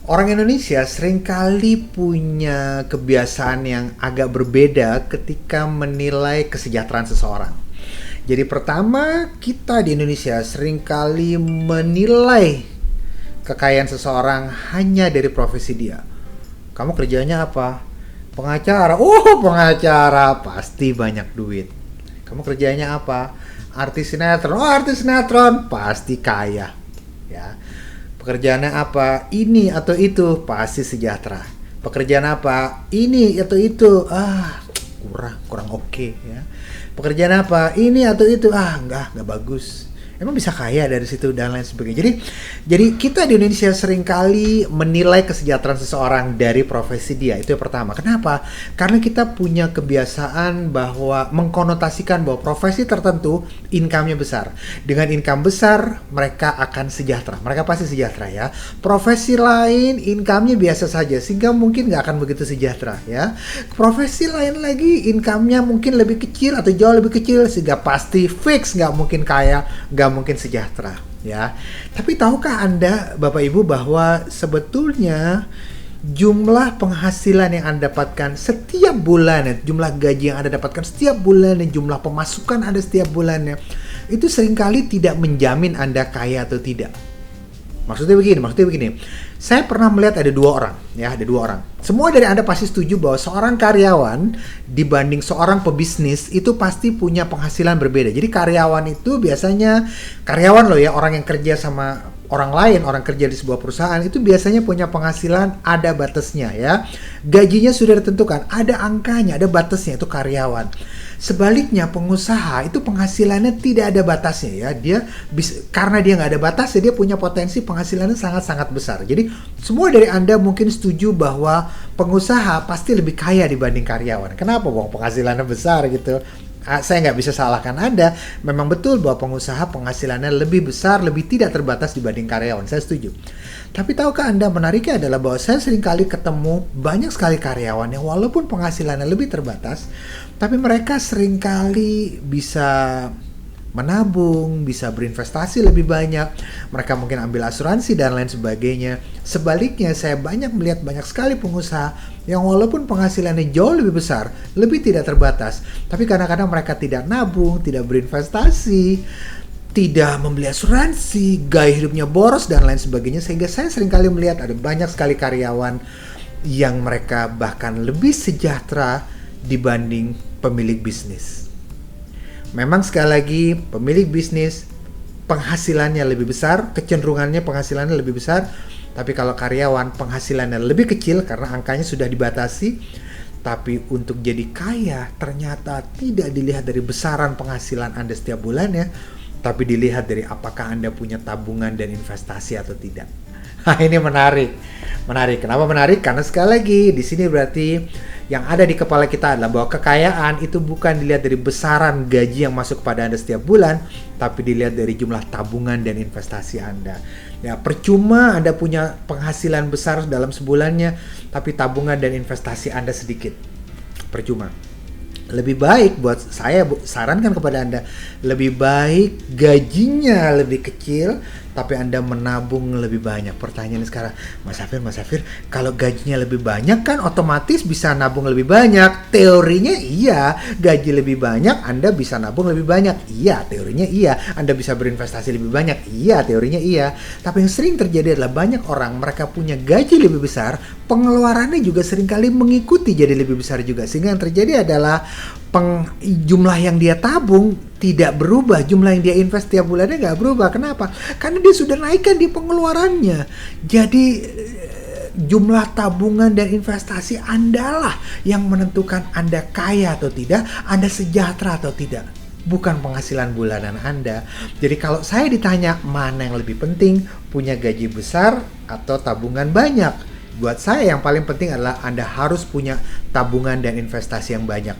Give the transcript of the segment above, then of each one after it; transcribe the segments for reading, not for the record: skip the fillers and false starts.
Orang Indonesia seringkali punya kebiasaan yang agak berbeda ketika menilai kesejahteraan seseorang. Jadi pertama, kita di Indonesia seringkali menilai kekayaan seseorang hanya dari profesi dia. Kamu kerjanya apa? Pengacara. Oh, pengacara pasti banyak duit. Kamu kerjanya apa? Artis sinetron. Oh, artis sinetron pasti kaya. Ya. Pekerjaannya apa? Ini atau itu pasti sejahtera. Pekerjaan apa? Ini atau itu. Kurang oke ya. Pekerjaan apa? Ini atau itu. Enggak bagus. Emang bisa kaya dari situ dan lain sebagainya. Jadi kita di Indonesia seringkali menilai kesejahteraan seseorang dari profesi dia. Itu yang pertama. Kenapa? Karena kita punya kebiasaan bahwa mengkonotasikan bahwa profesi tertentu income-nya besar. Dengan income besar, mereka akan sejahtera. Mereka pasti sejahtera ya. Profesi lain income-nya biasa saja sehingga mungkin nggak akan begitu sejahtera ya. Profesi lain lagi income-nya mungkin lebih kecil atau jauh lebih kecil sehingga pasti fix nggak mungkin kaya, nggak mungkin sejahtera ya. Tapi tahukah Anda Bapak Ibu bahwa sebetulnya jumlah penghasilan yang Anda dapatkan setiap bulan, jumlah gaji yang Anda dapatkan setiap bulan, jumlah pemasukan Anda setiap bulannya itu seringkali tidak menjamin Anda kaya atau tidak. Maksudnya begini. Saya pernah melihat ada dua orang. Semua dari Anda pasti setuju bahwa seorang karyawan dibanding seorang pebisnis itu pasti punya penghasilan berbeda. Jadi karyawan itu biasanya, karyawan loh ya, orang yang kerja sama orang lain, orang kerja di sebuah perusahaan itu biasanya punya penghasilan ada batasnya ya. Gajinya sudah ditentukan, ada angkanya, ada batasnya, itu karyawan. Sebaliknya pengusaha itu penghasilannya tidak ada batasnya ya. Karena dia nggak ada batasnya, dia punya potensi penghasilannya sangat-sangat besar. Jadi semua dari Anda mungkin setuju bahwa pengusaha pasti lebih kaya dibanding karyawan. Kenapa bang? Penghasilannya besar gitu. Saya nggak bisa salahkan Anda. Memang betul bahwa pengusaha penghasilannya lebih besar, lebih tidak terbatas dibanding karyawan. Saya setuju. Tapi tahukah Anda, menariknya adalah bahwa saya seringkali ketemu banyak sekali karyawan yang walaupun penghasilannya lebih terbatas, tapi mereka seringkali bisa menabung, bisa berinvestasi lebih banyak, mereka mungkin ambil asuransi dan lain sebagainya. Sebaliknya, saya melihat banyak sekali pengusaha yang walaupun penghasilannya jauh lebih besar, lebih tidak terbatas, tapi kadang-kadang mereka tidak nabung, tidak berinvestasi, tidak membeli asuransi, gaya hidupnya boros dan lain sebagainya, sehingga saya seringkali melihat ada banyak sekali karyawan yang mereka bahkan lebih sejahtera dibanding pemilik bisnis. Memang sekali lagi pemilik bisnis penghasilannya lebih besar, kecenderungannya penghasilannya lebih besar, tapi kalau karyawan penghasilannya lebih kecil karena angkanya sudah dibatasi. Tapi untuk jadi kaya ternyata tidak dilihat dari besaran penghasilan Anda setiap bulannya, tapi dilihat dari apakah Anda punya tabungan dan investasi atau tidak. Nah, ini menarik. Kenapa menarik? Karena sekali lagi di sini berarti yang ada di kepala kita adalah bahwa kekayaan itu bukan dilihat dari besaran gaji yang masuk kepada Anda setiap bulan, tapi dilihat dari jumlah tabungan dan investasi Anda. Ya, percuma Anda punya penghasilan besar dalam sebulannya, tapi tabungan dan investasi Anda sedikit. Percuma. Lebih baik buat saya sarankan kepada Anda, lebih baik gajinya lebih kecil tapi Anda menabung lebih banyak. Pertanyaannya sekarang, Mas Safir, kalau gajinya lebih banyak kan otomatis bisa nabung lebih banyak. Teorinya iya, gaji lebih banyak Anda bisa nabung lebih banyak. Iya, teorinya iya. Anda bisa berinvestasi lebih banyak. Iya, teorinya iya. Tapi yang sering terjadi adalah banyak orang mereka punya gaji lebih besar, pengeluarannya juga seringkali mengikuti jadi lebih besar juga. Sehingga yang terjadi adalah jumlah yang dia tabung tidak berubah, jumlah yang dia invest tiap bulannya nggak berubah. Kenapa? Karena dia sudah naikkan di pengeluarannya. Jadi jumlah tabungan dan investasi Anda lah yang menentukan Anda kaya atau tidak, Anda sejahtera atau tidak, bukan penghasilan bulanan Anda. Jadi kalau saya ditanya mana yang lebih penting, punya gaji besar atau tabungan banyak? Buat saya yang paling penting adalah Anda harus punya tabungan dan investasi yang banyak.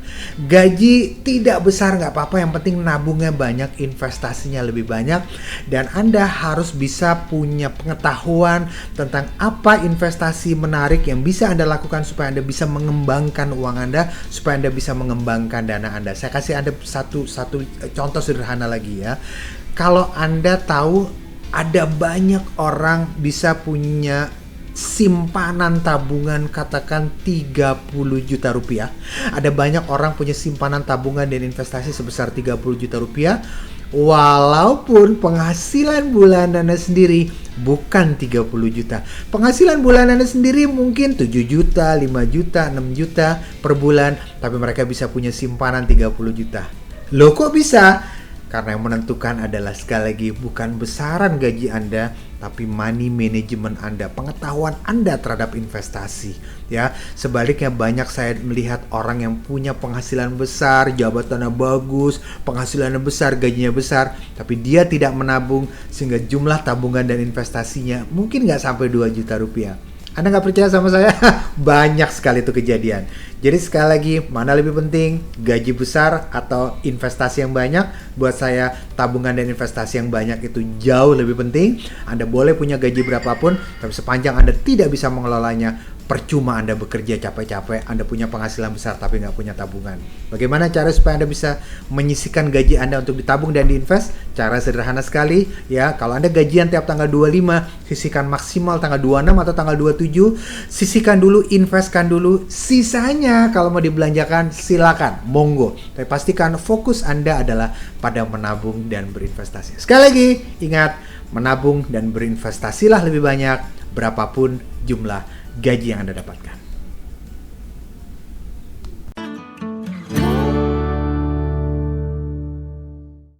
Gaji tidak besar nggak apa-apa, yang penting nabungnya banyak, investasinya lebih banyak. Dan Anda harus bisa punya pengetahuan tentang apa investasi menarik yang bisa Anda lakukan supaya Anda bisa mengembangkan uang Anda, supaya Anda bisa mengembangkan dana Anda. Saya kasih Anda satu contoh sederhana lagi ya. Kalau Anda tahu ada banyak orang bisa punya simpanan tabungan katakan 30 juta rupiah. Ada banyak orang punya simpanan tabungan dan investasi sebesar 30 juta rupiah. Walaupun penghasilan bulanannya sendiri bukan 30 juta. Penghasilan bulanannya sendiri mungkin 7 juta, 5 juta, 6 juta per bulan. Tapi mereka bisa punya simpanan 30 juta. Loh kok bisa? Karena yang menentukan adalah sekali lagi bukan besaran gaji Anda, tapi money management Anda, pengetahuan Anda terhadap investasi. Ya, sebaliknya banyak saya melihat orang yang punya penghasilan besar, jabatannya bagus, penghasilannya besar, gajinya besar, tapi dia tidak menabung sehingga jumlah tabungan dan investasinya mungkin nggak sampai 2 juta rupiah. Anda nggak percaya sama saya? Banyak sekali itu kejadian. Jadi sekali lagi, mana lebih penting? Gaji besar atau investasi yang banyak? Buat saya, tabungan dan investasi yang banyak itu jauh lebih penting. Anda boleh punya gaji berapapun, tapi sepanjang Anda tidak bisa mengelolanya, percuma Anda bekerja capek-capek, Anda punya penghasilan besar tapi nggak punya tabungan. Bagaimana cara supaya Anda bisa menyisihkan gaji Anda untuk ditabung dan diinvest? Cara sederhana sekali, ya. Kalau Anda gajian tiap tanggal 25, sisihkan maksimal tanggal 26 atau tanggal 27, sisihkan dulu, investkan dulu, sisanya kalau mau dibelanjakan silakan, monggo. Tapi pastikan fokus Anda adalah pada menabung dan berinvestasi. Sekali lagi, ingat, menabung dan berinvestasilah lebih banyak berapapun jumlah gaji yang Anda dapatkan.